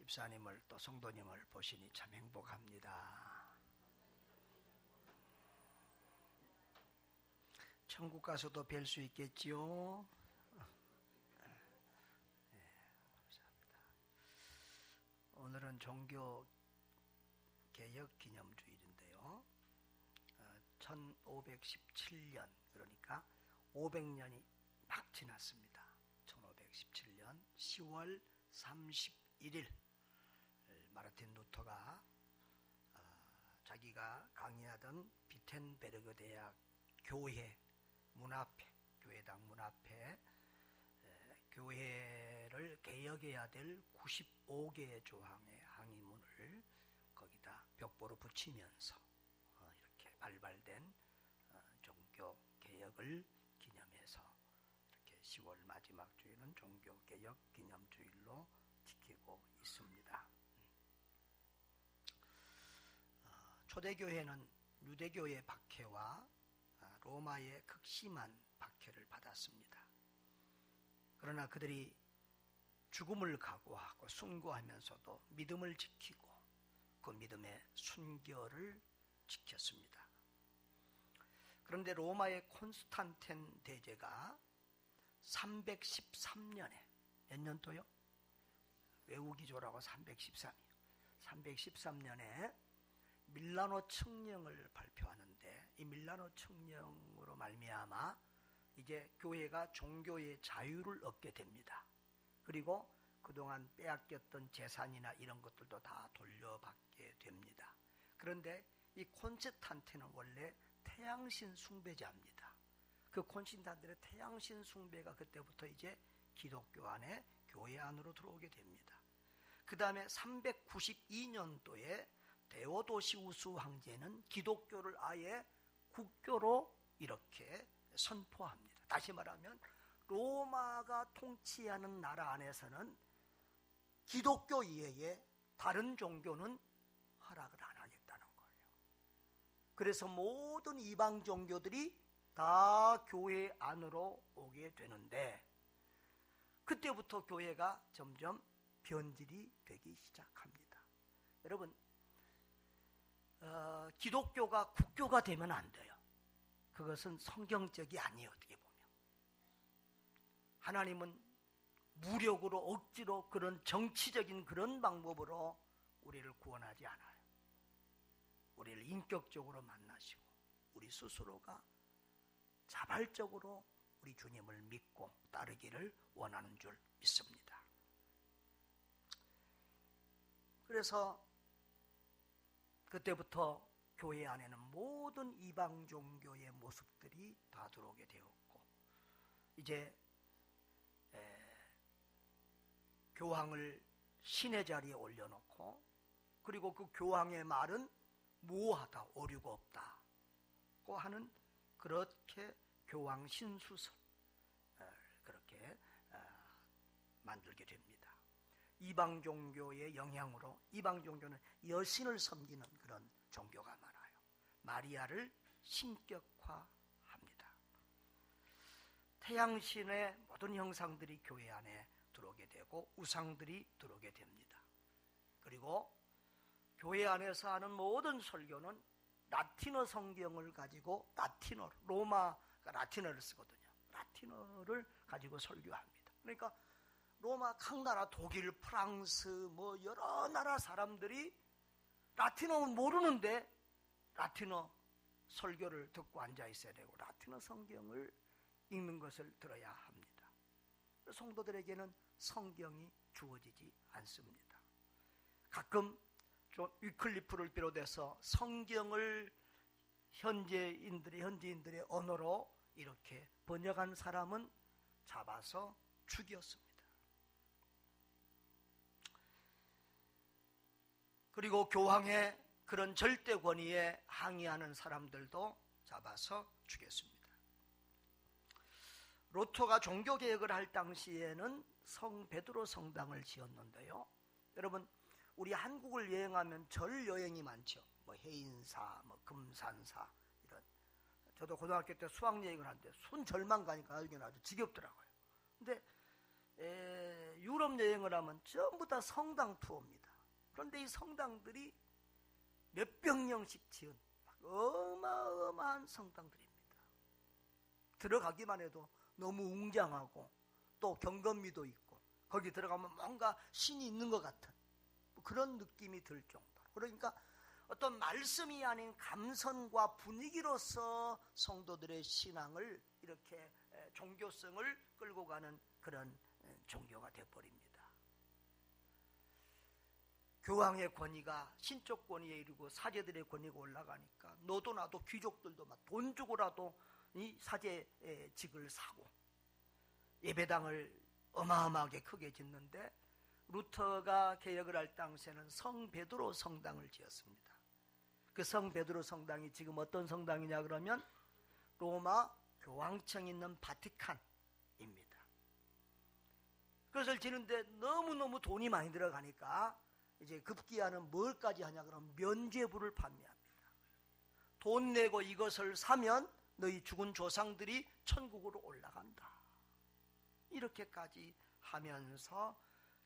집사님을 또 성도님을 보시니 참 행복합니다. 천국 가서도 뵐 수 있겠지요? 네, 감사합니다. 오늘은 종교 개혁 기념주일인데요. 1517년, 그러니까 500년이 막 지났습니다. 1517년 10월 31일 마르틴 루터가 자기가 강의하던 비텐베르그 대학 교회 문 앞에, 교회당 문 앞에 교회를 개혁해야 될 95개의 조항의 항의문을 거기다 벽보로 붙이면서 이렇게 발발된 종교 개혁을 기념해서 이렇게 10월 마지막 주일은 종교 개혁 기념주일로 지키고 있습니다. 초대교회는 유대교의 박해와 로마의 극심한 박해를 받았습니다. 그러나 그들이 죽음을 각오하고 순고하면서도 믿음을 지키고 그 믿음의 순결을 지켰습니다. 그런데 로마의 콘스탄틴 대제가 313년에 몇 년도요? 외우기조라고 313이요. 313년에 밀라노 칙령을 발표하는데 이 밀라노 칙령으로 말미암아 이제 교회가 종교의 자유를 얻게 됩니다. 그리고 그동안 빼앗겼던 재산이나 이런 것들도 다 돌려받게 됩니다. 그런데 이 콘스탄틴은 원래 태양신 숭배자입니다. 그 콘스탄틴의 태양신 숭배가 그때부터 이제 기독교 안에 교회 안으로 들어오게 됩니다. 그 다음에 392년도에 데오도시우스 황제는 기독교를 아예 국교로 이렇게 선포합니다. 다시 말하면 로마가 통치하는 나라 안에서는 기독교 이외에 다른 종교는 허락을 안 하겠다는 거예요. 그래서 모든 이방 종교들이 다 교회 안으로 오게 되는데 그때부터 교회가 점점 변질이 되기 시작합니다. 여러분, 기독교가 국교가 되면 안 돼요. 그것은 성경적이 아니에요. 어떻게 보면 하나님은 무력으로 억지로 그런 정치적인 그런 방법으로 우리를 구원하지 않아요. 우리를 인격적으로 만나시고 우리 스스로가 자발적으로 우리 주님을 믿고 따르기를 원하는 줄 믿습니다. 그래서 그때부터 교회 안에는 모든 이방 종교의 모습들이 다 들어오게 되었고 이제 교황을 신의 자리에 올려놓고 그리고 그 교황의 말은 모호하다, 오류가 없다고 하는 그렇게 교황 신수설 그렇게 만들게 됩니다. 이방 종교의 영향으로 이방 종교는 여신을 섬기는 그런 종교가 많아요. 마리아를 신격화합니다. 태양신의 모든 형상들이 교회 안에 들어오게 되고 우상들이 들어오게 됩니다. 그리고 교회 안에서 하는 모든 설교는 라틴어 성경을 가지고 라틴어로, 로마가 라틴어를 쓰거든요. 라틴어를 가지고 설교합니다. 그러니까 로마 각 나라, 독일, 프랑스 뭐 여러 나라 사람들이 라틴어는 모르는데 라틴어 설교를 듣고 앉아 있어야 되고 라틴어 성경을 읽는 것을 들어야 합니다. 성도들에게는 성경이 주어지지 않습니다. 가끔 좀 위클리프를 비롯해서 성경을 현지인들의 언어로 이렇게 번역한 사람은 잡아서 죽였습니다. 그리고 교황의 그런 절대 권위에 항의하는 사람들도 잡아서 죽였습니다. 루터가 종교개혁을 할 당시에는 성 베드로 성당을 지었는데요. 여러분, 우리 한국을 여행하면 절 여행이 많죠. 뭐 해인사, 뭐 금산사 이런. 저도 고등학교 때 수학여행을 하는데 순절만 가니까 나중에는 아주 지겹더라고요. 근데 유럽 여행을 하면 전부 다 성당 투어입니다. 그런데 이 성당들이 몇백 년씩 지은 어마어마한 성당들입니다. 들어가기만 해도 너무 웅장하고 또 경건미도 있고 거기 들어가면 뭔가 신이 있는 것 같은 그런 느낌이 들 정도로, 그러니까 어떤 말씀이 아닌 감성과 분위기로서 성도들의 신앙을 이렇게 종교성을 끌고 가는 그런 종교가 되어버립니다. 교황의 권위가 신적 권위에 이르고 사제들의 권위가 올라가니까 너도 나도 귀족들도 막 돈 주고라도 이 사제직을 사고 예배당을 어마어마하게 크게 짓는데, 루터가 개혁을 할 당시에는 성 베드로 성당을 지었습니다. 그 성 베드로 성당이 지금 어떤 성당이냐 그러면 로마 교황청 있는 바티칸입니다. 그것을 지는데 너무너무 돈이 많이 들어가니까 이제 급기야는 뭘까지 하냐 그러면 면죄부를 판매합니다. 돈 내고 이것을 사면 너희 죽은 조상들이 천국으로 올라간다. 이렇게까지 하면서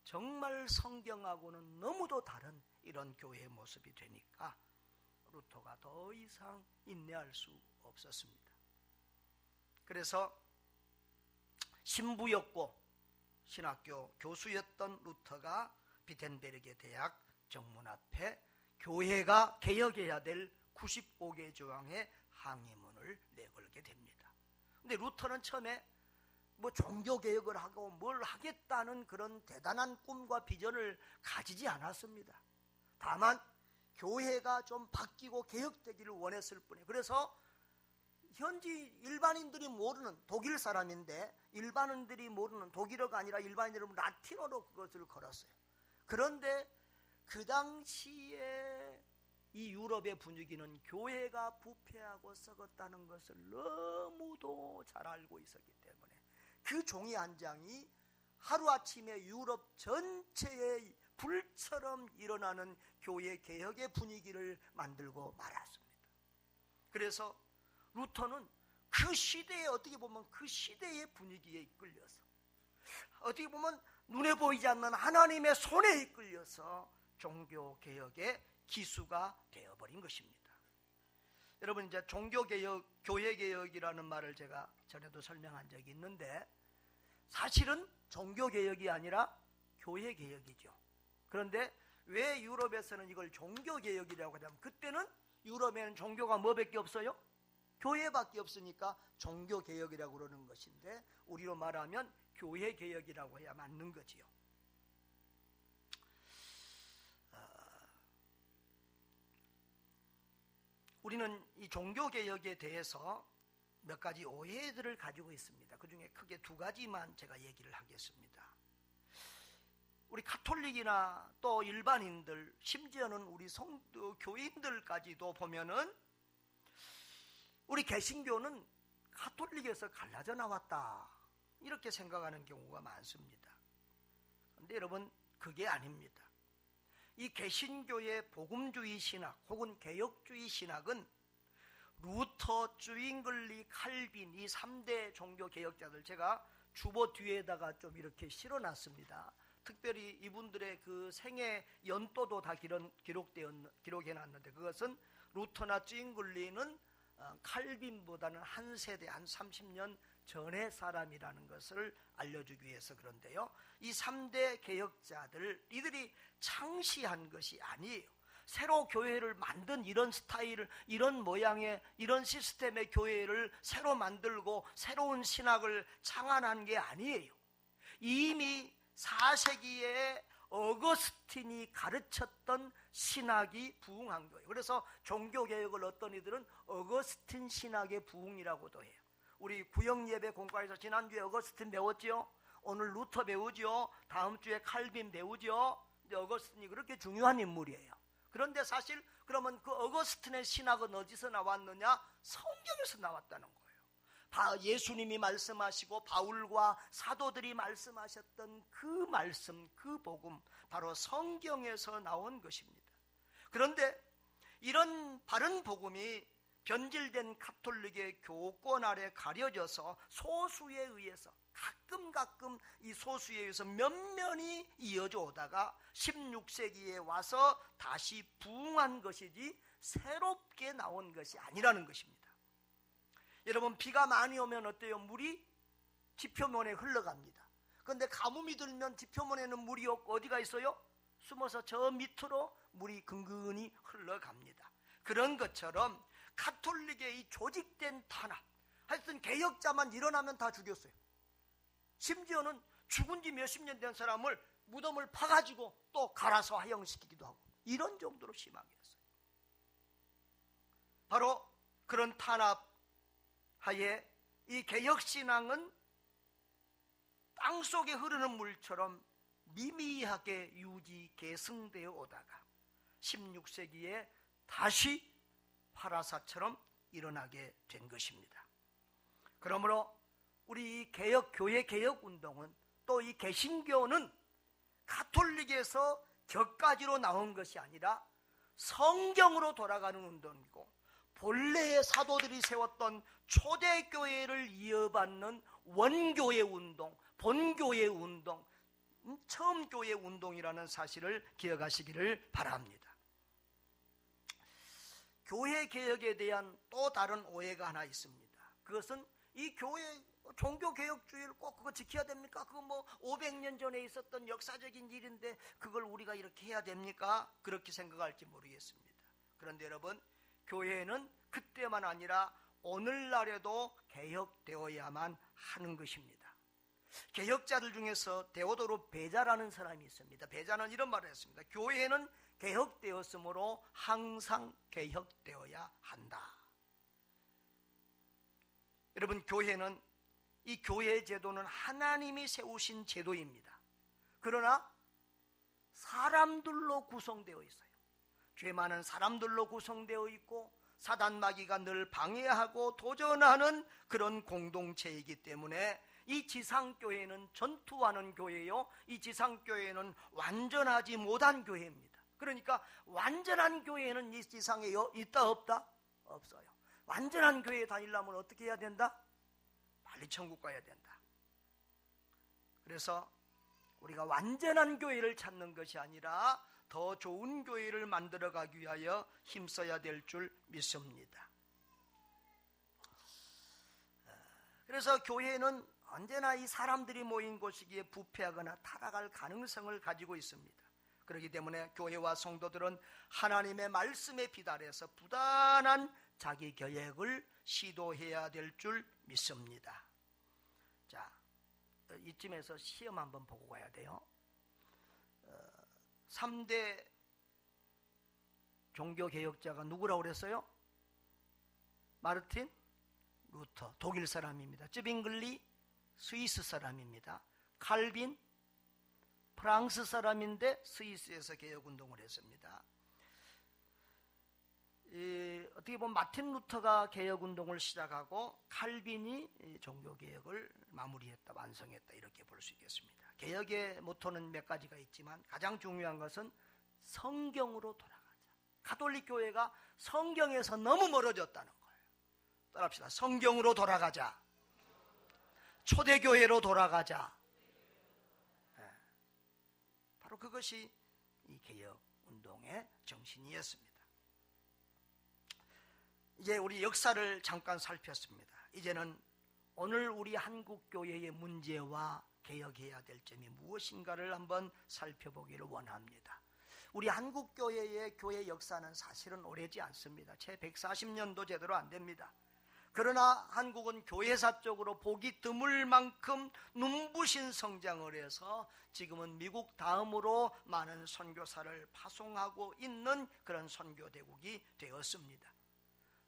정말 성경하고는 너무도 다른 이런 교회의 모습이 되니까 루터가 더 이상 인내할 수 없었습니다. 그래서 신부였고 신학교 교수였던 루터가 비텐베르게 대학 정문 앞에 교회가 개혁해야 될 95개 조항의 항의문을 내걸게 됩니다. 근데 루터는 처음에 뭐 종교개혁을 하고 뭘 하겠다는 그런 대단한 꿈과 비전을 가지지 않았습니다. 다만 교회가 좀 바뀌고 개혁되기를 원했을 뿐이에요. 그래서 현지 일반인들이 모르는 독일 사람인데 일반인들이 모르는 독일어가 아니라 일반인들은 라틴어로 그것을 걸었어요. 그런데 그 당시에 이 유럽의 분위기는 교회가 부패하고 썩었다는 것을 너무도 잘 알고 있었기 때문에 그 종이 한 장이 하루아침에 유럽 전체에 불처럼 일어나는 교회 개혁의 분위기를 만들고 말았습니다. 그래서 루터는 그 시대에 어떻게 보면 그 시대의 분위기에 이끌려서 어떻게 보면 눈에 보이지 않는 하나님의 손에 이끌려서 종교개혁의 기수가 되어버린 것입니다. 여러분 이제 종교개혁, 교회개혁이라는 말을 제가 전에도 설명한 적이 있는데 사실은 종교개혁이 아니라 교회개혁이죠. 그런데 왜 유럽에서는 이걸 종교개혁이라고 하냐면 그때는 유럽에는 종교가 뭐밖에 없어요? 교회밖에 없으니까 종교개혁이라고 그러는 것인데 우리로 말하면 교회개혁이라고 해야 맞는 거지요. 우리는 이 종교개혁에 대해서 몇 가지 오해들을 가지고 있습니다. 그 중에 크게 두 가지만 제가 얘기를 하겠습니다. 우리 가톨릭이나 또 일반인들, 심지어는 우리 교인들까지도 보면은 우리 개신교는 가톨릭에서 갈라져 나왔다 이렇게 생각하는 경우가 많습니다. 그런데 여러분 그게 아닙니다. 이 개신교의 복음주의 신학 혹은 개혁주의 신학은 루터, 쭝잉글리, 칼빈 이 3대 종교개혁자들 제가 주보 뒤에다가 좀 이렇게 실어놨습니다. 특별히 이분들의 그 생애 연도도 다 기록해놨는데 그것은 루터나 쭝잉글리는 칼빈보다는 한 세대, 한 30년 전의 사람이라는 것을 알려주기 위해서 그런데요. 이 3대 개혁자들 이들이 창시한 것이 아니에요. 새로 교회를 만든 이런 스타일을, 이런 모양의, 이런 시스템의 교회를 새로 만들고 새로운 신학을 창안한 게 아니에요. 이미 4세기에 어거스틴이 가르쳤던 신학이 부흥한 거예요. 그래서 종교개혁을 어떤 이들은 어거스틴 신학의 부흥이라고도 해요. 우리 구역예배 공과에서 지난주에 어거스틴 배웠죠? 오늘 루터 배우죠? 다음 주에 칼빈 배우죠? 근데 어거스틴이 그렇게 중요한 인물이에요. 그런데 사실 그러면 그 어거스틴의 신학은 어디서 나왔느냐? 성경에서 나왔다는 거예요. 예수님이 말씀하시고 바울과 사도들이 말씀하셨던 그 말씀, 그 복음, 바로 성경에서 나온 것입니다. 그런데 이런 바른 복음이 변질된 가톨릭의 교권 아래 가려져서 소수에 의해서 가끔 이 소수에 의해서 면면이 이어져 오다가 16세기에 와서 다시 부흥한 것이지 새롭게 나온 것이 아니라는 것입니다. 여러분, 비가 많이 오면 어때요? 물이 지표면에 흘러갑니다. 그런데 가뭄이 들면 지표면에는 물이 없고 어디가 있어요? 숨어서 저 밑으로 물이 근근히 흘러갑니다. 그런 것처럼 가톨릭의 이 조직된 탄압, 하여튼 개혁자만 일어나면 다 죽였어요. 심지어는 죽은 지 몇십 년 된 사람을 무덤을 파가지고 또 갈아서 화형시키기도 하고, 이런 정도로 심하게 했어요. 바로 그런 탄압 하에 이 개혁신앙은 땅속에 흐르는 물처럼 미미하게 유지 계승되어 오다가 16세기에 다시 파라사처럼 일어나게 된 것입니다. 그러므로 우리 교회 개혁 운동은, 또 이 개신교는 가톨릭에서 격가지로 나온 것이 아니라 성경으로 돌아가는 운동이고, 본래의 사도들이 세웠던 초대교회를 이어받는 원교회 운동, 본교회 운동, 처음 교회 운동이라는 사실을 기억하시기를 바랍니다. 교회 개혁에 대한 또 다른 오해가 하나 있습니다. 그것은 이 교회 종교개혁주의를 꼭 그거 지켜야 됩니까? 그거 뭐 500년 전에 있었던 역사적인 일인데 그걸 우리가 이렇게 해야 됩니까? 그렇게 생각할지 모르겠습니다. 그런데 여러분, 교회는 그때만 아니라 오늘날에도 개혁되어야만 하는 것입니다. 개혁자들 중에서 데오도르 베자라는 사람이 있습니다. 베자는 이런 말을 했습니다. 교회는 개혁되었으므로 항상 개혁되어야 한다. 여러분, 교회는, 이 교회 제도는 하나님이 세우신 제도입니다. 그러나 사람들로 구성되어 있어요. 죄 많은 사람들로 구성되어 있고 사단 마귀가 늘 방해하고 도전하는 그런 공동체이기 때문에 이 지상교회는 전투하는 교회요, 이 지상교회는 완전하지 못한 교회입니다. 그러니까 완전한 교회는 이 지상에 있다 없다? 없어요. 완전한 교회에 다니려면 어떻게 해야 된다? 빨리 천국 가야 된다. 그래서 우리가 완전한 교회를 찾는 것이 아니라 더 좋은 교회를 만들어가기 위하여 힘써야 될 줄 믿습니다. 그래서 교회는 언제나 이 사람들이 모인 곳이기에 부패하거나 타락할 가능성을 가지고 있습니다. 그렇기 때문에 교회와 성도들은 하나님의 말씀에 비달해서 부단한 자기 개혁을 시도해야 될 줄 믿습니다. 자, 이쯤에서 시험 한번 보고 가야 돼요. 3대 종교개혁자가 누구라고 그랬어요? 마르틴 루터, 독일 사람입니다. 쯔빙글리, 스위스 사람입니다. 칼빈, 프랑스 사람인데 스위스에서 개혁운동을 했습니다. 어떻게 보면 마틴 루터가 개혁운동을 시작하고 칼빈이 종교개혁을 마무리했다, 완성했다, 이렇게 볼 수 있겠습니다. 개혁의 모토는 몇 가지가 있지만 가장 중요한 것은 성경으로 돌아가자. 가톨릭 교회가 성경에서 너무 멀어졌다는 거예요. 따라합시다. 성경으로 돌아가자. 초대교회로 돌아가자. 바로 그것이 이 개혁운동의 정신이었습니다. 이제 우리 역사를 잠깐 살폈습니다. 이제는 오늘 우리 한국교회의 문제와 개혁해야 될 점이 무엇인가를 한번 살펴보기를 원합니다. 우리 한국교회의 교회 역사는 사실은 오래지 않습니다. 채 140년도 제대로 안 됩니다. 그러나 한국은 교회사적으로 보기 드물 만큼 눈부신 성장을 해서 지금은 미국 다음으로 많은 선교사를 파송하고 있는 그런 선교대국이 되었습니다.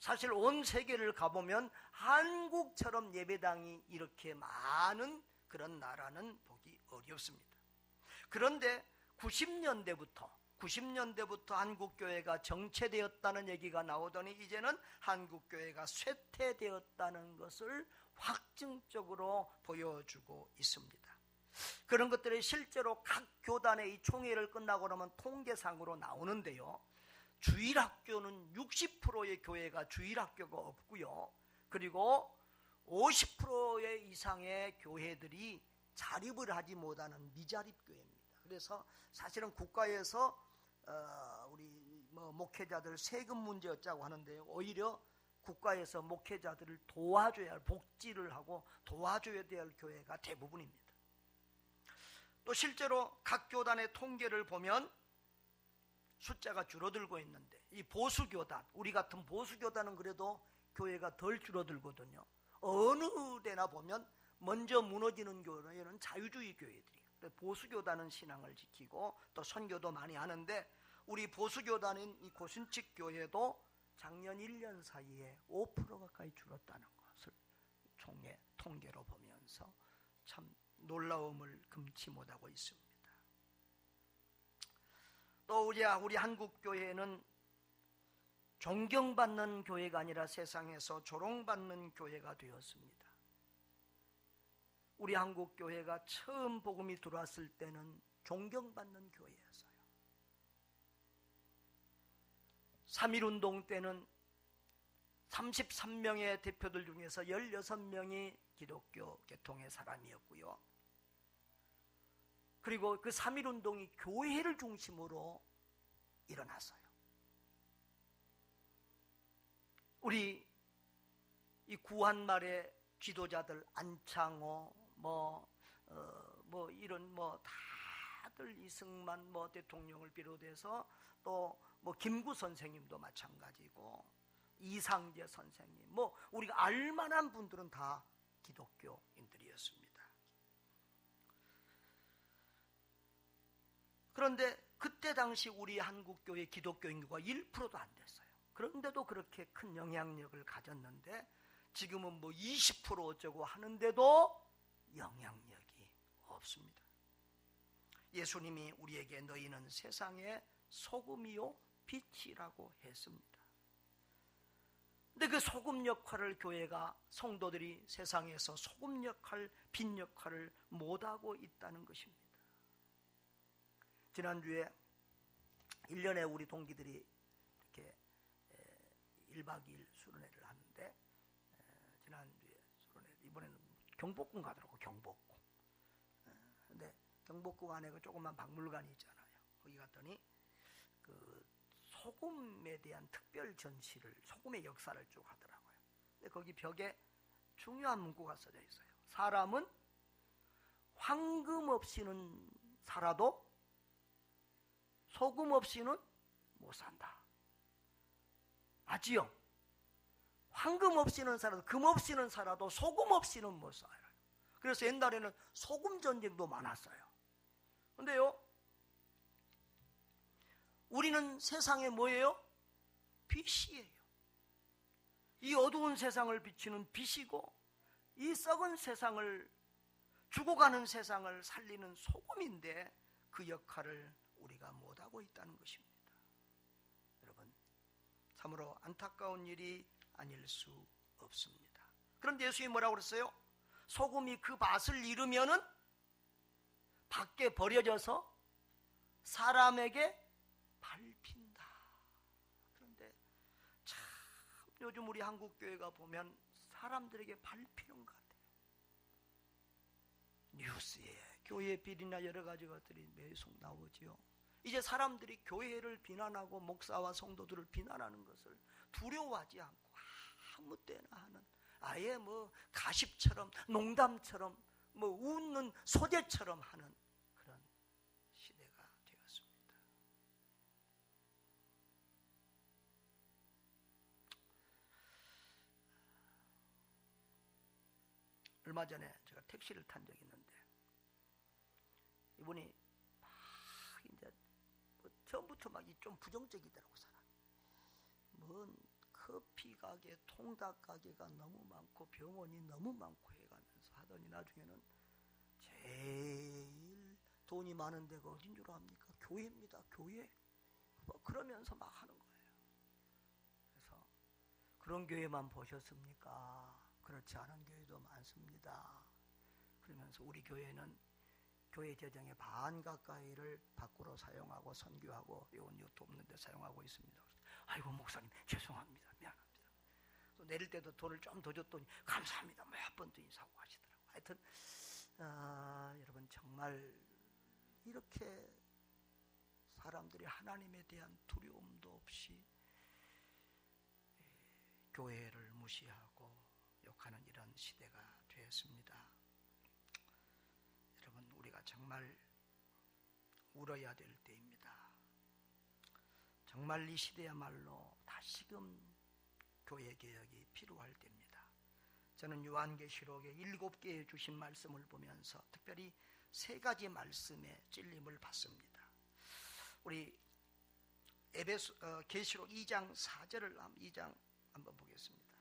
사실 온 세계를 가보면 한국처럼 예배당이 이렇게 많은 그런 나라는 보기 어렵습니다. 그런데 90년대부터 한국교회가 정체되었다는 얘기가 나오더니 이제는 한국교회가 쇠퇴되었다는 것을 확증적으로 보여주고 있습니다. 그런 것들이 실제로 각 교단의 이 총회를 끝나고 나면 통계상으로 나오는데요. 주일학교는 60%의 교회가 주일학교가 없고요. 그리고 50% 이상의 교회들이 자립을 하지 못하는 미자립 교회입니다. 그래서 사실은 국가에서 우리 목회자들 세금 문제 어쩌고 하는데요, 오히려 국가에서 목회자들을 도와줘야 할, 복지를 하고 도와줘야 될 교회가 대부분입니다. 또 실제로 각 교단의 통계를 보면 숫자가 줄어들고 있는데, 이 보수교단, 우리 같은 보수교단은 그래도 교회가 덜 줄어들거든요. 어느 데나 보면 먼저 무너지는 교회는 자유주의 교회들이에요. 보수교단은 신앙을 지키고 또 선교도 많이 하는데, 우리 보수교단인 이 고신칙 교회도 작년 1년 사이에 5% 가까이 줄었다는 것을 총회 통계로 보면서 참 놀라움을 금치 못하고 있습니다. 또 우리 한국 교회는 존경받는 교회가 아니라 세상에서 조롱받는 교회가 되었습니다. 우리 한국 교회가 처음 복음이 들어왔을 때는 존경받는 교회였어요. 3.1운동 때는 33명의 대표들 중에서 16명이 기독교 계통의 사람이었고요. 그리고 그 3.1운동이 교회를 중심으로 일어났어요. 우리 이 구한말의 지도자들 안창호 이런 다들 이승만 대통령을 비롯해서 또 김구 선생님도 마찬가지고 이상재 선생님 우리가 알만한 분들은 다 기독교인들이었습니다. 그런데 그때 당시 우리 한국교회 기독교 인구가 1%도 안 됐어요. 그런데도 그렇게 큰 영향력을 가졌는데, 지금은 20% 어쩌고 하는데도 영향력이 없습니다. 예수님이 우리에게 너희는 세상의 소금이요 빛이라고 했습니다. 근데 그 소금 역할을 교회가, 성도들이 세상에서 소금 역할, 빛 역할을 못하고 있다는 것입니다. 지난주에 1년에 우리 동기들이 이렇게 1박 2일 수련회를 하는데, 지난주에 수련회, 이번에는 경복궁 가더라고. 경복궁. 근데 경복궁 안에 그 조그만 박물관이 있잖아요. 거기 갔더니 그 소금에 대한 특별 전시를, 소금의 역사를 쭉 하더라고요. 근데 거기 벽에 중요한 문구가 써져 있어요. 사람은 황금 없이는 살아도 소금 없이는 못 산다. 맞지요? 황금 없이는 살아도, 금 없이는 살아도 소금 없이는 못 살아요. 그래서 옛날에는 소금 전쟁도 많았어요. 근데요, 우리는 세상에 뭐예요? 빛이에요. 이 어두운 세상을 비추는 빛이고, 이 썩은 세상을, 죽어가는 세상을 살리는 소금인데, 그 역할을 우리가 못하고 있다는 것입니다. 여러분, 참으로 안타까운 일이 아닐 수 없습니다. 그런데 예수님이 뭐라고 그랬어요? 소금이 그 맛을 잃으면은 밖에 버려져서 사람에게 밟힌다. 그런데 참 요즘 우리 한국교회가 보면 사람들에게 밟히는 것 같아요. 뉴스에 교회 비리나 여러 가지 것들이 계속 나오지요. 이제 사람들이 교회를 비난하고 목사와 성도들을 비난하는 것을 두려워하지 않고 아무 때나 하는, 아예 가십처럼, 농담처럼, 웃는 소재처럼 하는 그런 시대가 되었습니다. 얼마 전에 제가 택시를 탄 적이 있는데, 이분이 막 이제 처음부터 막 좀 부정적이더라고. 사람 커피 가게, 통닭 가게가 너무 많고 병원이 너무 많고 해가면서 하더니 나중에는 제일 돈이 많은 데가 어딘 줄 압니까? 교회입니다. 교회. 그러면서 막 하는 거예요. 그래서 그런 교회만 보셨습니까? 그렇지 않은 교회도 많습니다. 그러면서 우리 교회는 교회 재정의 반 가까이를 밖으로 사용하고 선교하고 요원 돕는 데 사용하고 있습니다. 아이고 목사님 죄송합니다. 미안합니다. 또 내릴 때도 돈을 좀 더 줬더니 감사합니다 몇 번 또 인사하고 가시더라고요. 하여튼 여러분 정말 이렇게 사람들이 하나님에 대한 두려움도 없이 교회를 무시하고 욕하는 이런 시대가 되었습니다. 여러분 우리가 정말 울어야 될 때입니다. 정말 이 시대야말로 다시금 교회개혁이 필요할 때입니다. 저는 요한계시록의 7개의 주신 말씀을 보면서 특별히 3가지 말씀에 찔림을 받습니다. 우리 계시록 2장 4절을 2장 한번 보겠습니다.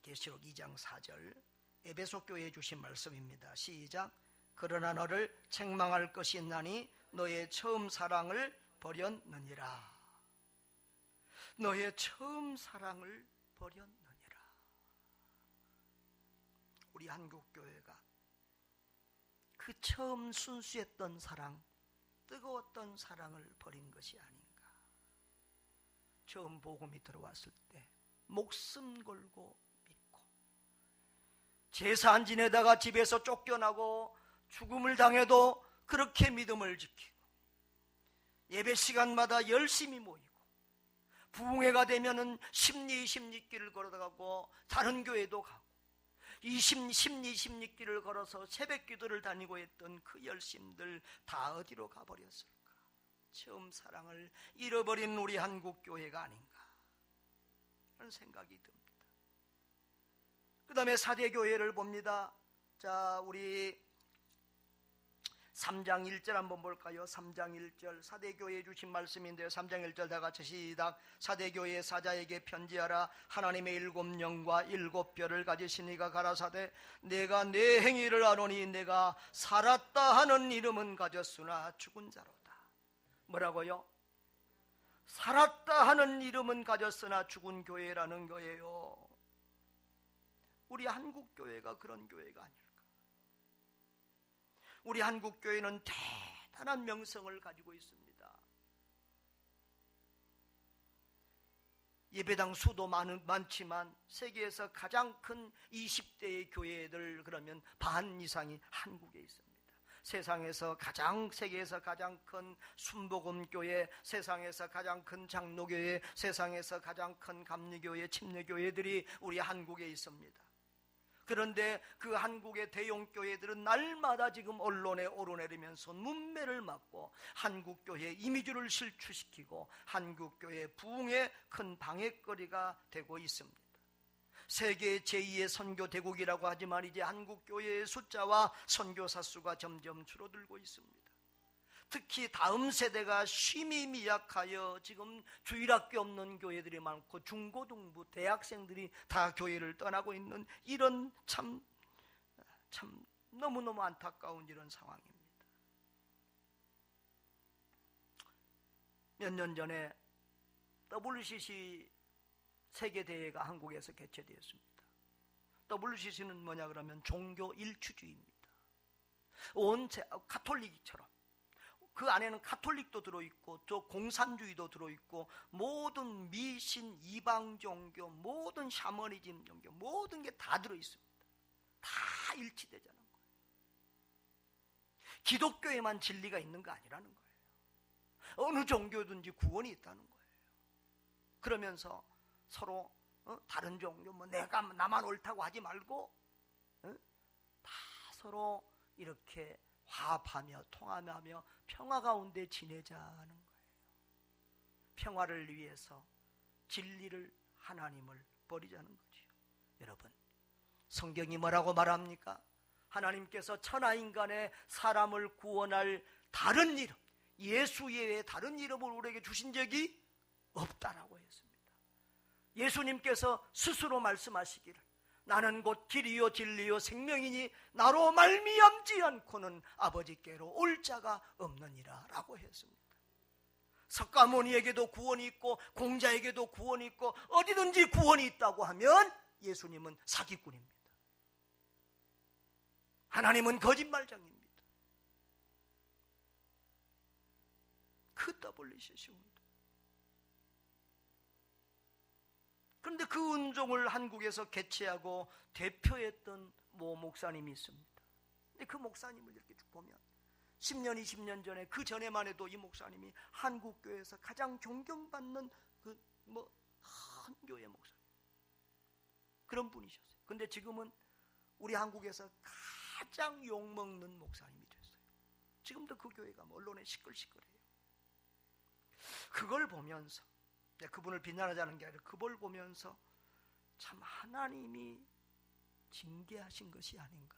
계시록 2장 4절 에베소 교회에 주신 말씀입니다. 시작. 그러나 너를 책망할 것이 있나니 너의 처음 사랑을 버렸느니라. 너의 처음 사랑을 버렸느니라. 우리 한국교회가 그 처음 순수했던 사랑, 뜨거웠던 사랑을 버린 것이 아닌가. 처음 복음이 들어왔을 때 목숨 걸고 믿고 제사 안 지내다가 집에서 쫓겨나고 죽음을 당해도 그렇게 믿음을 지키고 예배 시간마다 열심히 모이고 부흥회가 되면은 십리길을 걸어가고 다른 교회도 가고 십리길을 걸어서 새벽 기도를 다니고 했던 그 열심들 다 어디로 가버렸을까? 처음 사랑을 잃어버린 우리 한국 교회가 아닌가 그런 생각이 듭니다. 그 다음에 사대교회를 봅니다. 자, 우리 3장 1절 한번 볼까요? 3장 1절 사대교회에 주신 말씀인데요. 3장 1절 다 같이 시작. 사대교회 사자에게 편지하라. 하나님의 7영과 7뼈를 가지신 이가 가라사대 내가 내 행위를 아노니 내가 살았다 하는 이름은 가졌으나 죽은 자로다. 뭐라고요? 살았다 하는 이름은 가졌으나 죽은 교회라는 거예요. 우리 한국교회가 그런 교회가 아닐까. 우리 한국교회는 대단한 명성을 가지고 있습니다. 예배당 수도 많지만 세계에서 가장 큰 20대의 교회들 그러면 반 이상이 한국에 있습니다. 세계에서 가장 큰 순복음교회, 세상에서 가장 큰 장로교회, 세상에서 가장 큰 감리교회, 침례교회들이 우리 한국에 있습니다. 그런데 그 한국의 대형교회들은 날마다 지금 언론에 오르내리면서 문매를 맞고 한국교회의 이미지를 실추시키고 한국교회 부흥의 큰 방해거리가 되고 있습니다. 세계 제2의 선교대국이라고 하지만 이제 한국교회의 숫자와 선교사 수가 점점 줄어들고 있습니다. 특히 다음 세대가 쉼이 미약하여 지금 주일학교 없는 교회들이 많고 중고등부 대학생들이 다 교회를 떠나고 있는 이런 참 너무너무 안타까운 이런 상황입니다. 몇 년 전에 WCC 세계대회가 한국에서 개최되었습니다. WCC는 뭐냐 그러면 종교 일추주의입니다. 온 가톨릭처럼 그 안에는 가톨릭도 들어있고 또 공산주의도 들어있고 모든 미신, 이방 종교, 모든 샤머니즘 종교 모든 게 다 들어있습니다. 다 일치되자는 거예요. 기독교에만 진리가 있는 거 아니라는 거예요. 어느 종교든지 구원이 있다는 거예요. 그러면서 서로 다른 종교 나만 옳다고 하지 말고 다 서로 이렇게 화합하며 통합하며 평화 가운데 지내자는 거예요. 평화를 위해서 진리를 하나님을 버리자는 거죠. 여러분 성경이 뭐라고 말합니까? 하나님께서 천하인간의 사람을 구원할 다른 이름 예수 외에 다른 이름을 우리에게 주신 적이 없다라고 했습니다. 예수님께서 스스로 말씀하시기를 나는 곧 길이요 진리요 생명이니 나로 말미암지 않고는 아버지께로 올 자가 없느니라 라고 했습니다. 석가모니에게도 구원이 있고 공자에게도 구원이 있고 어디든지 구원이 있다고 하면 예수님은 사기꾼입니다. 하나님은 거짓말장입니다. 그 WCC입니다. 그런데 그 은종을 한국에서 개최하고 대표했던 모 목사님이 있습니다. 근데 그 목사님을 이렇게 쭉 보면 10년, 20년 전에, 그 전에만 해도 이 목사님이 한국교회에서 가장 존경받는 한 교회 목사님, 그런 분이셨어요. 근데 지금은 우리 한국에서 가장 욕먹는 목사님이 됐어요. 지금도 그 교회가 언론에 시끌시끌해요. 그걸 보면서, 그분을 비난하자는 게 아니라 그걸 보면서 참 하나님이 징계하신 것이 아닌가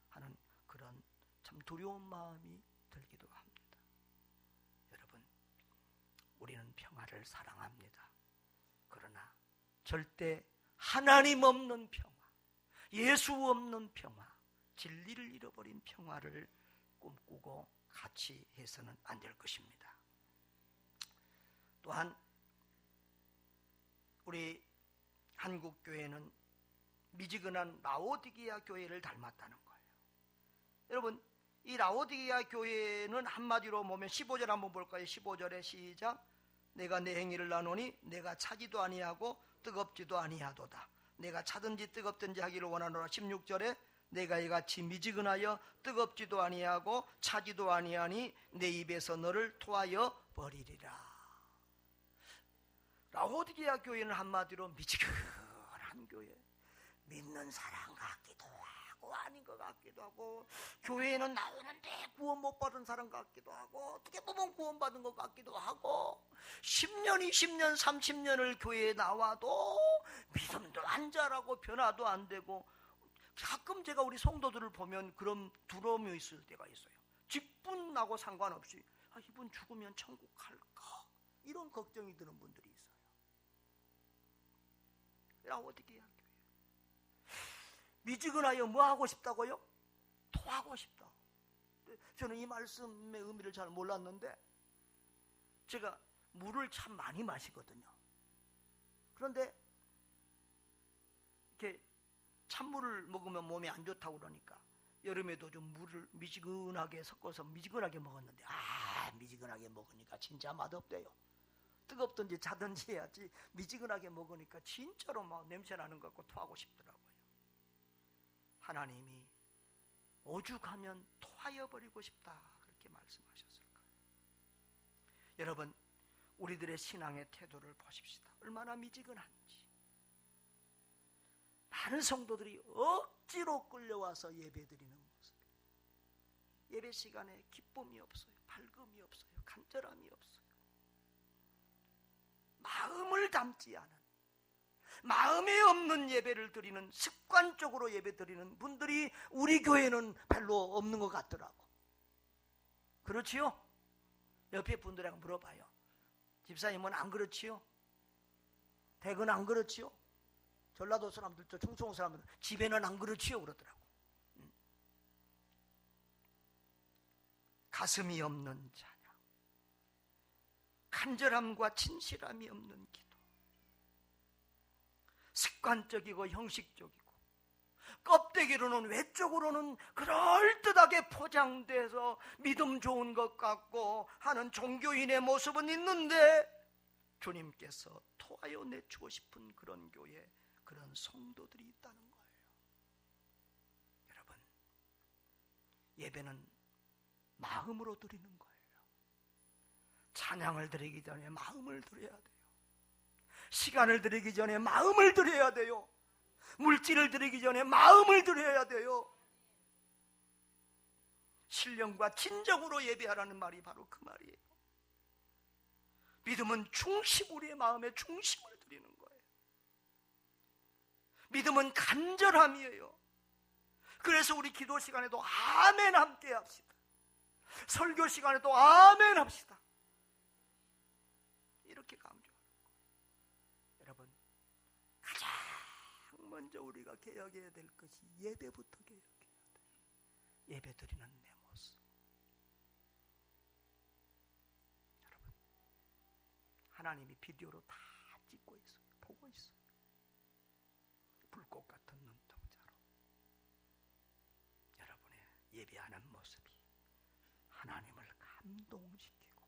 하는 그런 참 두려운 마음이 들기도 합니다. 여러분, 우리는 평화를 사랑합니다. 그러나 절대 하나님 없는 평화, 예수 없는 평화, 진리를 잃어버린 평화를 꿈꾸고 같이 해서는 안 될 것입니다. 또한 우리 한국교회는 미지근한 라오디게아 교회를 닮았다는 거예요. 여러분, 이 라오디게아 교회는 한마디로 보면 15절 한번 볼까요? 15절에 시작. 내가 내 행위를 나누니 내가 차지도 아니하고 뜨겁지도 아니하도다. 내가 차든지 뜨겁든지 하기를 원하노라. 16절에 내가 이같이 미지근하여 뜨겁지도 아니하고 차지도 아니하니 내 입에서 너를 토하여 버리리라. 라오디게아 교회는 한마디로 미지근한 교회, 믿는 사람 같기도 하고 아닌 것 같기도 하고, 교회에는 나오는데 구원 못 받은 사람 같기도 하고, 어떻게 보면 구원 받은 것 같기도 하고, 10년, 20년, 30년을 교회에 나와도 믿음도 안 자라고 변화도 안 되고, 가끔 제가 우리 성도들을 보면 그런 두려움이 있을 때가 있어요. 직분하고 상관없이 이분 죽으면 천국 갈까, 이런 걱정이 드는 분들이 있어요. 라오디게아 교회, 미지근하여 뭐 하고 싶다고요? 토하고 싶다. 저는 이 말씀의 의미를 잘 몰랐는데, 제가 물을 참 많이 마시거든요. 그런데 이렇게 찬물을 먹으면 몸에 안 좋다고 그러니까 여름에도 좀 물을 미지근하게 섞어서 미지근하게 먹었는데, 미지근하게 먹으니까 진짜 맛없대요. 뜨겁든지 차든지 해야지 미지근하게 먹으니까 진짜로 막 냄새 나는 것 같고 토하고 싶더라고요. 하나님이 오죽하면 토하여 버리고 싶다, 그렇게 말씀하셨을 거예요. 여러분, 우리들의 신앙의 태도를 보십시다. 얼마나 미지근한지. 많은 성도들이 억지로 끌려와서 예배드리는 모습, 예배 시간에 기쁨이 없어요, 밝음이 없어요, 간절함이 없어요. 마음을 담지 않은, 마음에 없는 예배를 드리는, 습관적으로 예배 드리는 분들이 우리 교회는 별로 없는 것 같더라고. 그렇지요? 옆에 분들하고 물어봐요. 집사님은 안 그렇지요? 댁은 안 그렇지요? 전라도 사람들, 저 충청 사람들 집에는 안 그렇지요? 그러더라고. 가슴이 없는 찬양, 간절함과 진실함이 없는 기도, 습관적이고 형식적이고 껍데기로는, 외적으로는 그럴듯하게 포장돼서 믿음 좋은 것 같고 하는 종교인의 모습은 있는데, 주님께서 토하여 내주고 싶은 그런 교회, 그런 성도들이 있다는 거예요. 여러분, 예배는 마음으로 드리는 거예요. 찬양을 드리기 전에 마음을 드려야 돼요. 시간을 드리기 전에 마음을 드려야 돼요. 물질을 드리기 전에 마음을 드려야 돼요. 신령과 진정으로 예배하라는 말이 바로 그 말이에요. 믿음은 중심, 우리의 마음의 중심을 드리는 거예요. 믿음은 간절함이에요. 그래서 우리 기도 시간에도 아멘 함께 합시다. 설교 시간에도 아멘 합시다. 이렇게 강조하는 거예요. 여러분, 가장 먼저 우리가 개혁해야 될 것이 예배부터 개혁해야 돼요. 예배 드리는 내 모습. 여러분, 하나님이 비디오로 다 찍고 있어요. 보고 있어요. 불꽃 같은 눈동자로 여러분의 예배하는 모습이 하나님을 감동시키고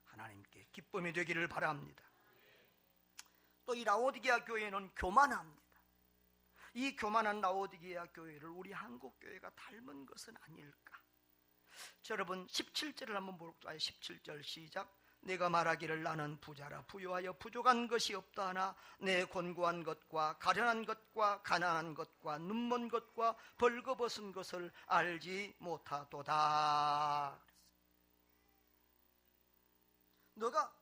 하나님께 기쁨이 되기를 바랍니다. 또 이 라오디게아 교회는 교만합니다. 이 교만한 라오디게아 교회를 우리 한국 교회가 닮은 것은 아닐까? 자, 여러분 17절을 한번 볼까요? 17절 시작. 내가 말하기를 나는 부자라 부요하여 부족한 것이 없다 하나 내 곤고한 것과 가련한 것과 가난한 것과 눈먼 것과 벌거벗은 것을 알지 못하도다. 너가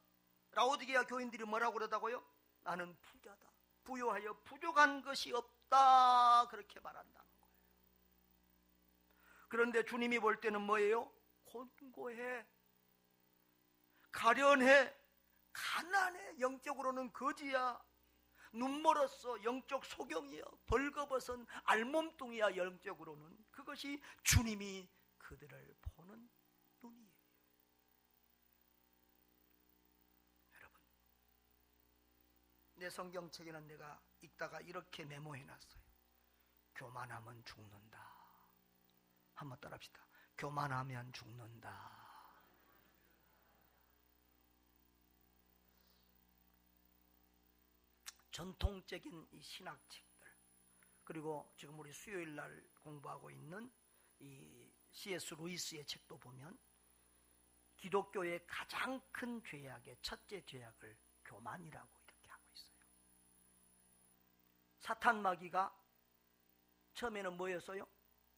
라오디게아 교인들이 뭐라고 그러다고요? 나는 부자다, 부요하여 부족한 것이 없다, 그렇게 말한다는 거예요. 그런데 주님이 볼 때는 뭐예요? 곤고해, 가련해, 가난해, 영적으로는 거지야, 눈멀었어, 영적 소경이야, 벌거벗은 알몸뚱이야, 영적으로는. 그것이 주님이 그들을 보는 눈이에요. 여러분, 내 성경책에는 내가 읽다가 이렇게 메모해놨어요. 교만하면 죽는다. 한번 따라합시다. 교만하면 죽는다. 전통적인 이 신학책들, 그리고 지금 우리 수요일 날 공부하고 있는 이 C.S. 루이스의 책도 보면 기독교의 가장 큰 죄악의 첫째 죄악을 교만이라고 이렇게 하고 있어요. 사탄 마귀가 처음에는 뭐였어요?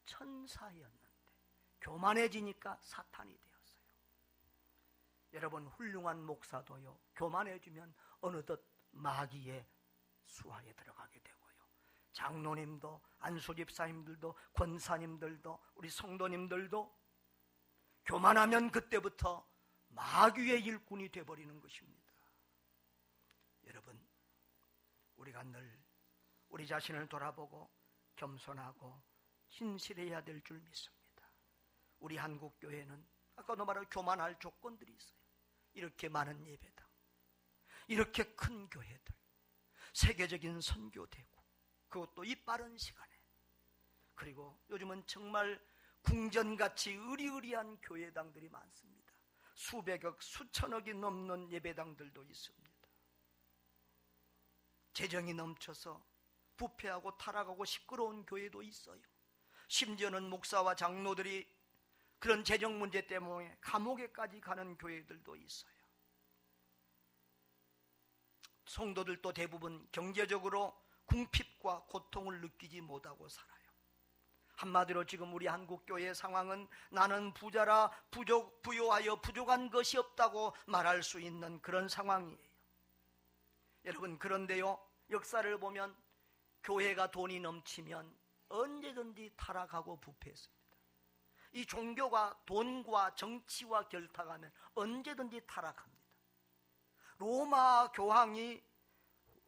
천사였는데 교만해지니까 사탄이 되었어요. 여러분, 훌륭한 목사도요, 교만해지면 어느덧 마귀의 수하에 들어가게 되고요, 장로님도, 안수집사님들도, 권사님들도, 우리 성도님들도 교만하면 그때부터 마귀의 일꾼이 되어버리는 것입니다. 여러분, 우리가 늘 우리 자신을 돌아보고 겸손하고 신실해야 될 줄 믿습니다. 우리 한국교회는 아까도 말한 교만할 조건들이 있어요. 이렇게 많은 예배당, 이렇게 큰 교회들, 세계적인 선교되고, 그것도 이 빠른 시간에, 그리고 요즘은 정말 궁전같이 의리의리한 교회당들이 많습니다. 수백억, 수천억이 넘는 예배당들도 있습니다. 재정이 넘쳐서 부패하고 타락하고 시끄러운 교회도 있어요. 심지어는 목사와 장로들이 그런 재정 문제 때문에 감옥에까지 가는 교회들도 있어요. 성도들도 대부분 경제적으로 궁핍과 고통을 느끼지 못하고 살아요. 한마디로 지금 우리 한국교회의 상황은 나는 부자라 부요하여 부족한 것이 없다고 말할 수 있는 그런 상황이에요. 여러분, 그런데요, 역사를 보면 교회가 돈이 넘치면 언제든지 타락하고 부패했습니다. 이 종교가 돈과 정치와 결탁하면 언제든지 타락합니다. 로마 교황이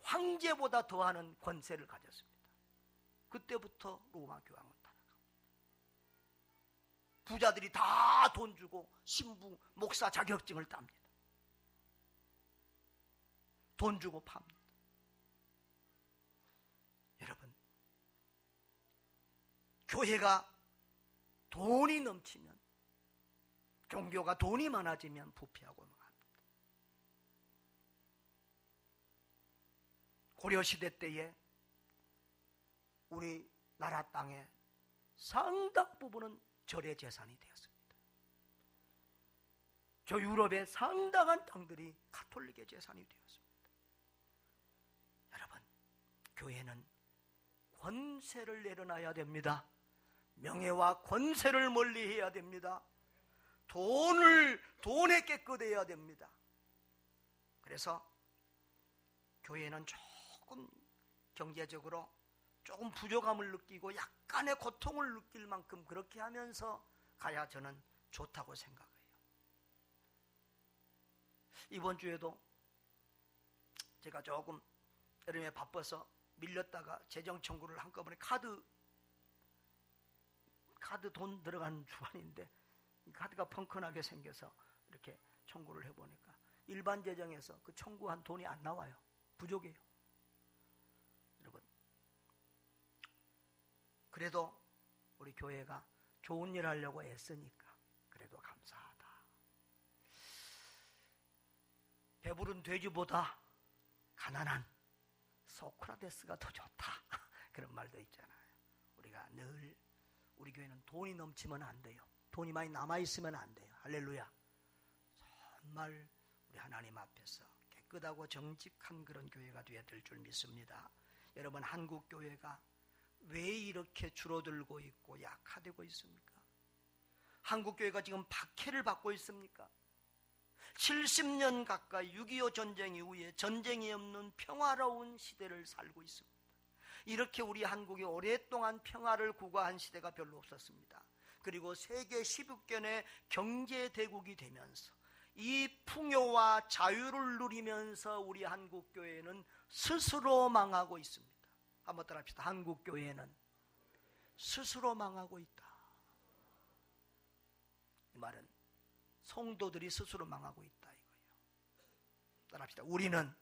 황제보다 더하는 권세를 가졌습니다. 그때부터 로마 교황은 타락합니다. 부자들이 다 돈 주고 신부, 목사 자격증을 땁니다. 돈 주고 팝니다. 여러분, 교회가 돈이 넘치면, 종교가 돈이 많아지면 부패하고 합니다. 고려시대 때에 우리나라 땅에 상당 부분은 절의 재산이 되었습니다. 저 유럽의 상당한 땅들이 가톨릭의 재산이 되었습니다. 여러분, 교회는 권세를 내려놔야 됩니다. 명예와 권세를 멀리해야 됩니다. 돈에 깨끗해야 됩니다. 그래서 교회는 조금 경제적으로 조금 부족함을 느끼고 약간의 고통을 느낄 만큼 그렇게 하면서 가야 저는 좋다고 생각해요. 이번 주에도 제가 조금 여름에 바빠서 밀렸다가 재정 청구를 한꺼번에 카드 돈 들어간 주간인데 카드가 펑크나게 생겨서 이렇게 청구를 해보니까 일반 재정에서 그 청구한 돈이 안 나와요. 부족해요. 여러분, 그래도 우리 교회가 좋은 일 하려고 애쓰니까 그래도 감사하다. 배부른 돼지보다 가난한 소크라테스가 더 좋다. 그런 말도 있잖아요. 우리가 늘 우리 교회는 돈이 넘치면 안 돼요. 돈이 많이 남아있으면 안 돼요. 할렐루야. 정말 우리 하나님 앞에서 깨끗하고 정직한 그런 교회가 되어야 될 줄 믿습니다. 여러분, 한국 교회가 왜 이렇게 줄어들고 있고 약화되고 있습니까? 한국 교회가 지금 박해를 받고 있습니까? 70년 가까이 6.25 전쟁 이후에 전쟁이 없는 평화로운 시대를 살고 있습니다. 이렇게 우리 한국이 오랫동안 평화를 구가한 시대가 별로 없었습니다. 그리고 세계 16개의 경제대국이 되면서 이 풍요와 자유를 누리면서 우리 한국교회는 스스로 망하고 있습니다. 한번 따라합시다. 한국교회는 스스로 망하고 있다. 이 말은 성도들이 스스로 망하고 있다 이거예요. 따라합시다. 우리는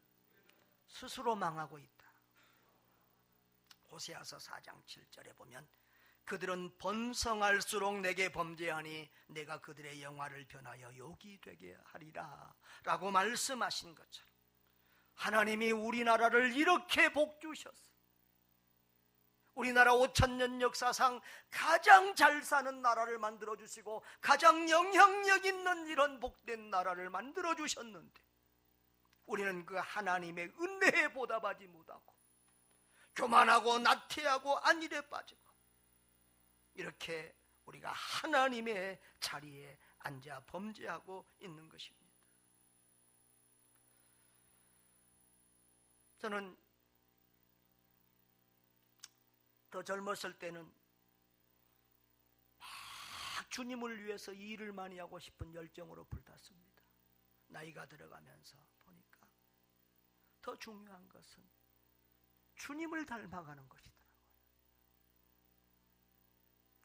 스스로 망하고 있다. 호세아서 4장 7절에 보면 그들은 번성할수록 내게 범죄하니 내가 그들의 영화를 변하여 욕이 되게 하리라 라고 말씀하신 것처럼 하나님이 우리나라를 이렇게 복주셨어요. 우리나라 5,000년 역사상 가장 잘 사는 나라를 만들어주시고 가장 영향력 있는 이런 복된 나라를 만들어주셨는데 우리는 그 하나님의 은혜에 보답하지 못하고 교만하고 나태하고 안일에 빠지고 이렇게 우리가 하나님의 자리에 앉아 범죄하고 있는 것입니다. 저는 더 젊었을 때는 막 주님을 위해서 일을 많이 하고 싶은 열정으로 불탔습니다. 나이가 들어가면서 보니까 더 중요한 것은 주님을 닮아가는 것이더라고요.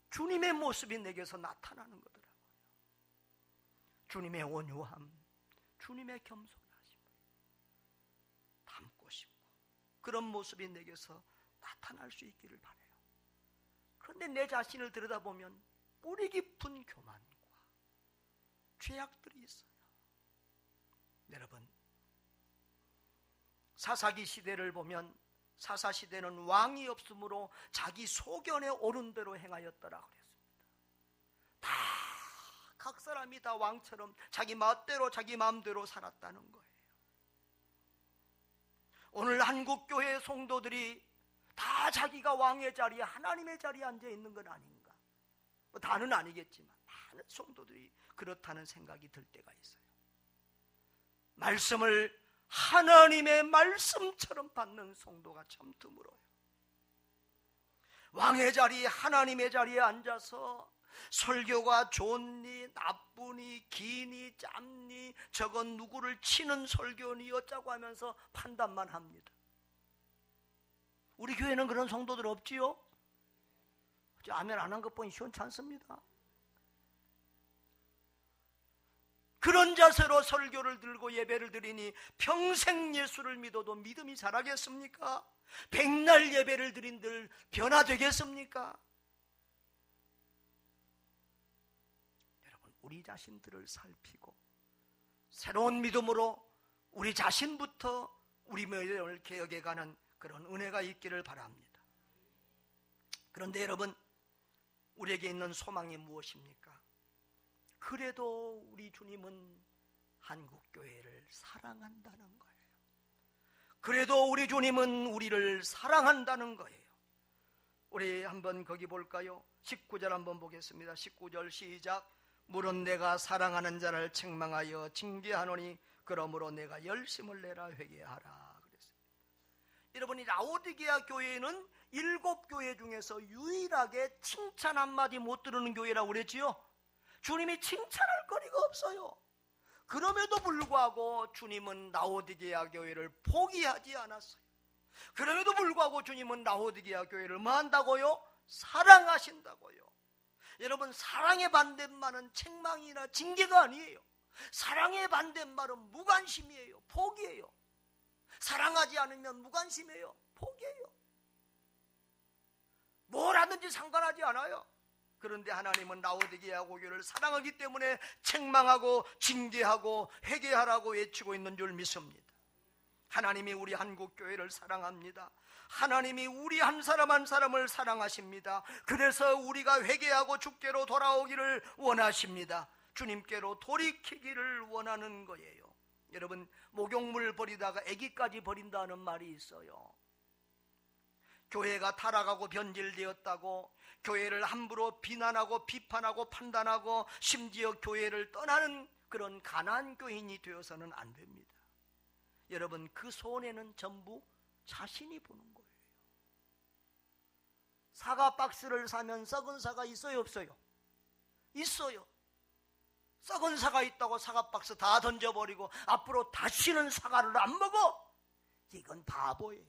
주님의 모습이 내게서 나타나는 거더라고요. 주님의 온유함, 주님의 겸손하심 닮고 싶고 그런 모습이 내게서 나타날 수 있기를 바라요. 그런데 내 자신을 들여다보면 뿌리 깊은 교만과 죄악들이 있어요. 여러분, 사사기 시대를 보면 사사시대는 왕이 없으므로 자기 소견에 오른 대로 행하였더라 그랬습니다. 다 각 사람이 다 왕처럼 자기 멋대로 자기 마음대로 살았다는 거예요. 오늘 한국교회 성도들이 다 자기가 왕의 자리에 하나님의 자리에 앉아 있는 건 아닌가? 뭐 다는 아니겠지만 많은 성도들이 그렇다는 생각이 들 때가 있어요. 말씀을 하나님의 말씀처럼 받는 성도가 참 드물어요. 왕의 자리, 하나님의 자리에 앉아서 설교가 좋니 나쁘니 기니 짧니 저건 누구를 치는 설교니 어쩌고 하면서 판단만 합니다. 우리 교회는 그런 성도들 없지요? 아멘 안 한 것 보니 시원치 않습니다. 그런 자세로 설교를 들고 예배를 드리니 평생 예수를 믿어도 믿음이 자라겠습니까? 백날 예배를 드린들 변화되겠습니까? 여러분, 우리 자신들을 살피고 새로운 믿음으로 우리 자신부터 우리 믿음을 개혁해가는 그런 은혜가 있기를 바랍니다. 그런데 여러분, 우리에게 있는 소망이 무엇입니까? 그래도 우리 주님은 한국교회를 사랑한다는 거예요. 그래도 우리 주님은 우리를 사랑한다는 거예요. 우리 한번 거기 볼까요? 19절 한번 보겠습니다. 19절 시작. 물은 내가 사랑하는 자를 책망하여 징계하노니 그러므로 내가 열심을 내라 회개하라 그랬어요. 여러분이 라오디게아 교회는 7교회 중에서 유일하게 칭찬 한마디 못 들은 교회라고 그랬지요. 주님이 칭찬할 거리가 없어요. 그럼에도 불구하고 주님은 라오디게아 교회를 포기하지 않았어요. 그럼에도 불구하고 주님은 라오디게아 교회를 뭐 한다고요? 사랑하신다고요. 여러분, 사랑의 반대말은 책망이나 징계가 아니에요. 사랑의 반대말은 무관심이에요. 포기예요. 사랑하지 않으면 무관심이에요. 포기예요. 뭘 하든지 상관하지 않아요. 그런데 하나님은 라오디게아 교회를 사랑하기 때문에 책망하고 징계하고 회개하라고 외치고 있는 줄 믿습니다. 하나님이 우리 한국교회를 사랑합니다. 하나님이 우리 한 사람 한 사람을 사랑하십니다. 그래서 우리가 회개하고 주께로 돌아오기를 원하십니다. 주님께로 돌이키기를 원하는 거예요. 여러분, 목욕물 버리다가 애기까지 버린다는 말이 있어요. 교회가 타락하고 변질되었다고 교회를 함부로 비난하고 비판하고 판단하고 심지어 교회를 떠나는 그런 가난한 교인이 되어서는 안 됩니다. 여러분, 그 손해는 전부 자신이 보는 거예요. 사과 박스를 사면 썩은 사과 있어요, 없어요? 있어요. 썩은 사과 있다고 사과 박스 다 던져버리고 앞으로 다시는 사과를 안 먹어? 이건 바보예요.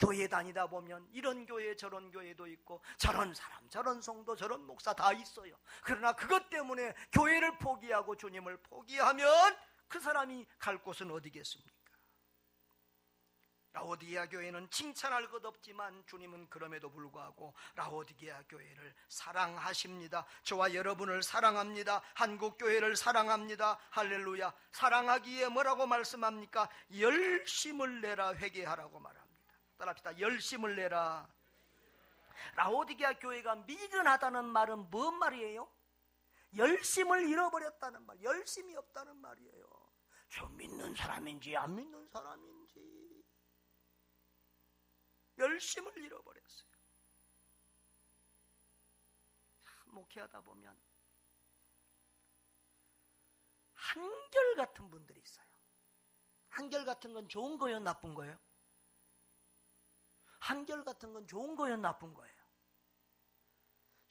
교회 다니다 보면 이런 교회 저런 교회도 있고 저런 사람 저런 성도 저런 목사 다 있어요. 그러나 그것 때문에 교회를 포기하고 주님을 포기하면 그 사람이 갈 곳은 어디겠습니까? 라오디게아 교회는 칭찬할 것 없지만 주님은 그럼에도 불구하고 라오디게아 교회를 사랑하십니다. 저와 여러분을 사랑합니다. 한국교회를 사랑합니다. 할렐루야. 사랑하기에 뭐라고 말씀합니까? 열심을 내라 회개하라고 말합니다. 따라합시다. 열심을 내라. 라오디게아 교회가 미련하다는 말은 뭔 말이에요? 열심을 잃어버렸다는 말, 열심이 없다는 말이에요. 좀 믿는 사람인지 안 믿는 사람인지 열심을 잃어버렸어요. 목회하다 보면 한결같은 분들이 있어요. 한결같은 건 좋은 거예요, 나쁜 거예요? 한결같은 건 좋은 거예요, 나쁜 거예요?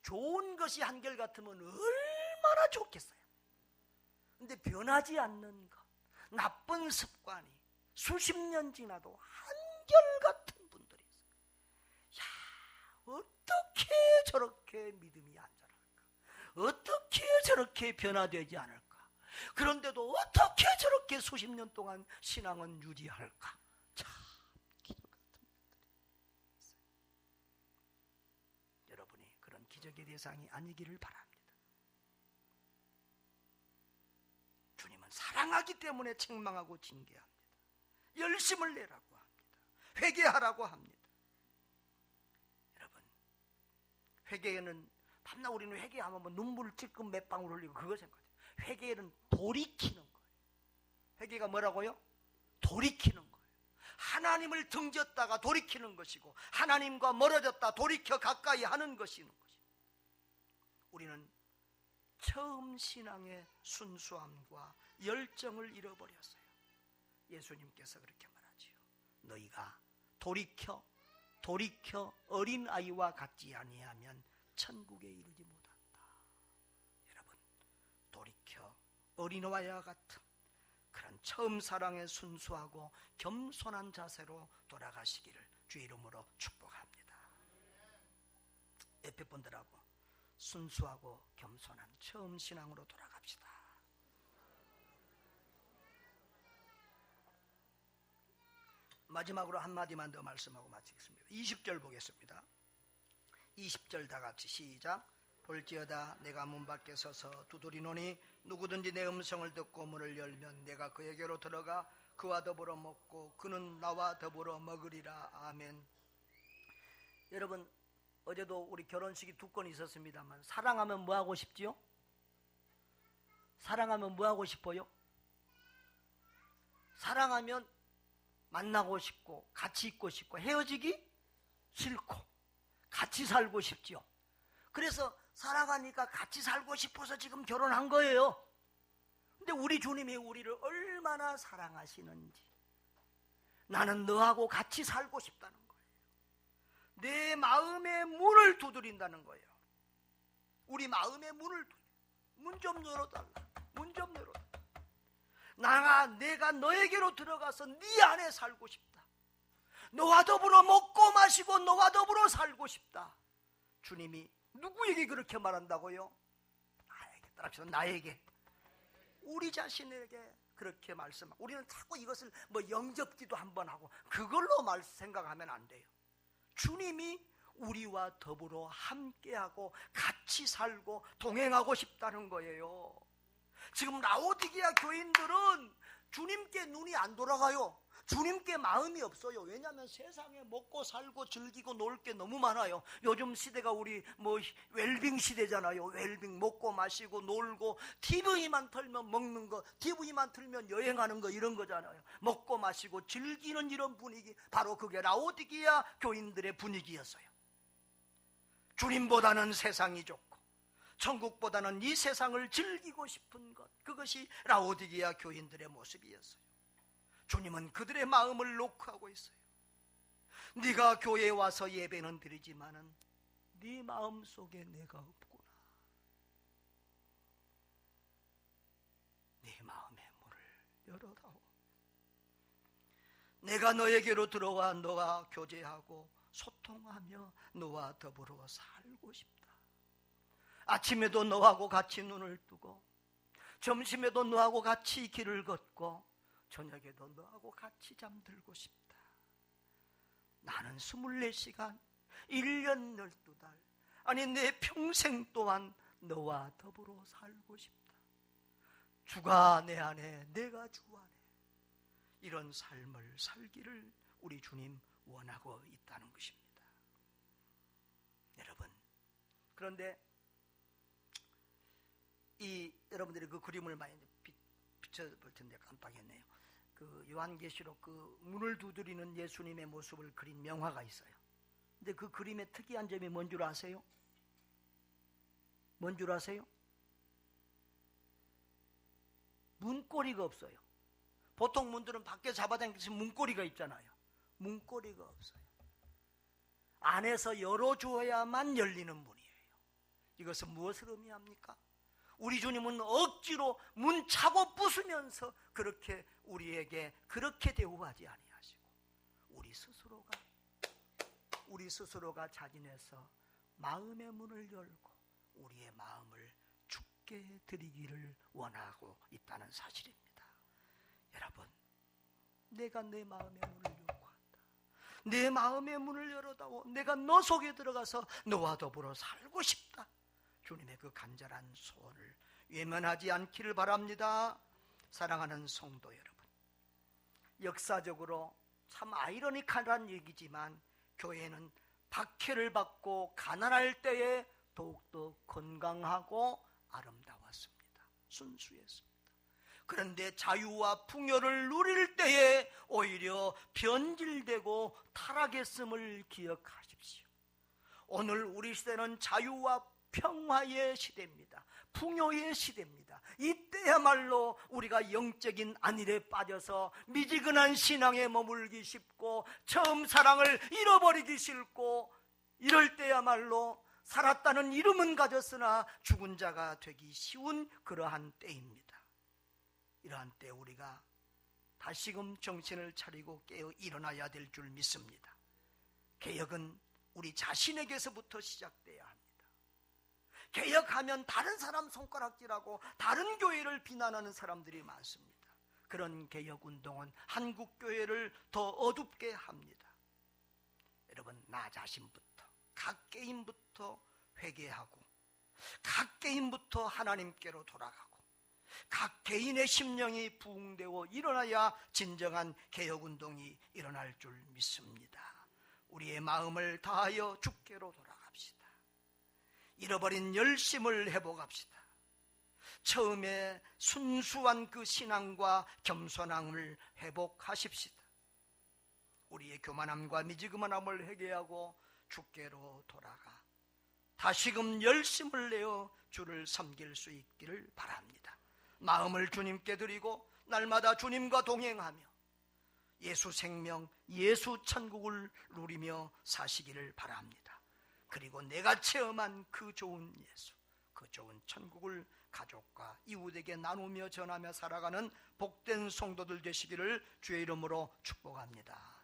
좋은 것이 한결같으면 얼마나 좋겠어요. 근데 변하지 않는 것, 나쁜 습관이 수십 년 지나도 한결같은 분들이 있어요. 야, 어떻게 저렇게 믿음이 안 자랄까? 어떻게 저렇게 변화되지 않을까? 그런데도 어떻게 저렇게 수십 년 동안 신앙은 유지할까? 참 기적 같은 분들이 있어요. 여러분이 그런 기적의 대상이 아니기를 바랍니다. 주님은 사랑하기 때문에 책망하고 징계합니다. 열심을 내라고 합니다. 회개하라고 합니다. 여러분, 회개에는 밤낮 우리는 회개하면 뭐 눈물 찔끔 몇 방울 흘리고 그거 생각해요. 회개는 돌이키는 거예요. 회개가 뭐라고요? 돌이키는 거예요. 하나님을 등졌다가 돌이키는 것이고 하나님과 멀어졌다 돌이켜 가까이 하는 것이는 것입니다. 우리는 처음 신앙의 순수함과 열정을 잃어버렸어요. 예수님께서 그렇게 말하지요. 너희가 돌이켜 어린아이와 같지 아니하면 천국에 이르지 못한다. 여러분, 돌이켜 어린아이와 같은 그런 처음 사랑의 순수하고 겸손한 자세로 돌아가시기를 주 이름으로 축복합니다. 옆에 분들하고 순수하고 겸손한 처음 신앙으로 돌아갑시다. 마지막으로 한마디만 더 말씀하고 마치겠습니다. 20절 보겠습니다. 20절 다 같이 시작. 볼지어다 내가 문 밖에 서서 두드리노니 누구든지 내 음성을 듣고 문을 열면 내가 그에게로 들어가 그와 더불어 먹고 그는 나와 더불어 먹으리라. 아멘. 여러분, 어제도 우리 결혼식이 2건 있었습니다만 사랑하면 뭐 하고 싶지요? 사랑하면 뭐 하고 싶어요? 사랑하면 만나고 싶고 같이 있고 싶고 헤어지기 싫고 같이 살고 싶지요. 그래서 사랑하니까 같이 살고 싶어서 지금 결혼한 거예요. 근데 우리 주님이 우리를 얼마나 사랑하시는지, 나는 너하고 같이 살고 싶다는 거예요. 내 마음의 문을 두드린다는 거예요. 우리 마음의 문을 문 좀 열어달라. 문 좀 열어달라. 내가 너에게로 들어가서 네 안에 살고 싶다. 너와 더불어 먹고 마시고 너와 더불어 살고 싶다. 주님이 누구에게 그렇게 말한다고요? 나에게, 따라합시다. 나에게, 우리 자신에게 그렇게 말씀하고, 우리는 자꾸 이것을 뭐 영접기도 한번 하고 그걸로 생각하면 안 돼요. 주님이 우리와 더불어 함께하고 같이 살고 동행하고 싶다는 거예요. 지금 라오디게아 교인들은 주님께 눈이 안 돌아가요. 주님께 마음이 없어요. 왜냐하면 세상에 먹고 살고 즐기고 놀 게 너무 많아요. 요즘 시대가 우리 웰빙 시대잖아요. 웰빙, 먹고 마시고 놀고, TV만 틀면 먹는 거, TV만 틀면 여행하는 거, 이런 거잖아요. 먹고 마시고 즐기는 이런 분위기, 바로 그게 라오디게아 교인들의 분위기였어요. 주님보다는 세상이 좋고 천국보다는 이 세상을 즐기고 싶은 것, 그것이 라오디게아 교인들의 모습이었어요. 주님은 그들의 마음을 녹화하고 있어요. 네가 교회에 와서 예배는 드리지만은 네 마음속에 내가 없구나. 네 마음의 문을 열어다오. 내가 너에게로 들어와 너와 교제하고 소통하며 너와 더불어 살고 싶다. 아침에도 너하고 같이 눈을 뜨고, 점심에도 너하고 같이 길을 걷고, 저녁에도 너하고 같이 잠들고 싶다. 나는 24시간 1년 12달, 아니 내 평생 동안 너와 더불어 살고 싶다. 주가 내 안에, 내가 주 안에, 이런 삶을 살기를 우리 주님 원하고 있다는 것입니다. 여러분, 그런데 여러분들이 그 그림을 많이 비춰볼 텐데 깜빡했네요. 그 요한계시록 그 문을 두드리는 예수님의 모습을 그린 명화가 있어요. 근데 그 그림의 특이한 점이 뭔 줄 아세요? 뭔 줄 아세요? 문고리가 없어요. 보통 문들은 밖에 잡아당겨서 문고리가 있잖아요. 문고리가 없어요. 안에서 열어주어야만 열리는 문이에요. 이것은 무엇을 의미합니까? 우리 주님은 억지로 문 차고 부수면서 그렇게 우리에게 그렇게 대우하지 아니하시고, 우리 스스로가 자진해서 마음의 문을 열고 우리의 마음을 주께 드리기를 원하고 있다는 사실입니다. 여러분, 내가 내 마음의 문을 요구한다. 내 마음의 문을 열어다오. 내가 너 속에 들어가서 너와 더불어 살고 싶다. 주님의 그 간절한 소원을 외면하지 않기를 바랍니다. 사랑하는 성도 여러분, 역사적으로 참 아이러니컬한 얘기지만 교회는 박해를 받고 가난할 때에 더욱더 건강하고 아름다웠습니다. 순수했습니다. 그런데 자유와 풍요를 누릴 때에 오히려 변질되고 타락했음을 기억하십시오. 오늘 우리 시대는 자유와 평화의 시대입니다. 풍요의 시대입니다. 이때야말로 우리가 영적인 안일에 빠져서 미지근한 신앙에 머물기 쉽고 처음 사랑을 잃어버리기 싫고, 이럴 때야말로 살았다는 이름은 가졌으나 죽은 자가 되기 쉬운 그러한 때입니다. 이러한 때 우리가 다시금 정신을 차리고 깨어 일어나야 될 줄 믿습니다. 개혁은 우리 자신에게서부터 시작돼야 합니다. 개혁하면 다른 사람 손가락질하고 다른 교회를 비난하는 사람들이 많습니다. 그런 개혁운동은 한국교회를 더 어둡게 합니다. 여러분, 나 자신부터, 각 개인부터 회개하고, 각 개인부터 하나님께로 돌아가고, 각 개인의 심령이 부흥되고 일어나야 진정한 개혁운동이 일어날 줄 믿습니다. 우리의 마음을 다하여 주께로 돌아갑시다. 잃어버린 열심을 회복합시다. 처음에 순수한 그 신앙과 겸손함을 회복하십시다. 우리의 교만함과 미지근함을 회개하고 주께로 돌아가 다시금 열심을 내어 주를 섬길 수 있기를 바랍니다. 마음을 주님께 드리고 날마다 주님과 동행하며 예수 생명, 예수 천국을 누리며 사시기를 바랍니다. 그리고 내가 체험한 그 좋은 예수, 그 좋은 천국을 가족과 이웃에게 나누며 전하며 살아가는 복된 성도들 되시기를 주의 이름으로 축복합니다.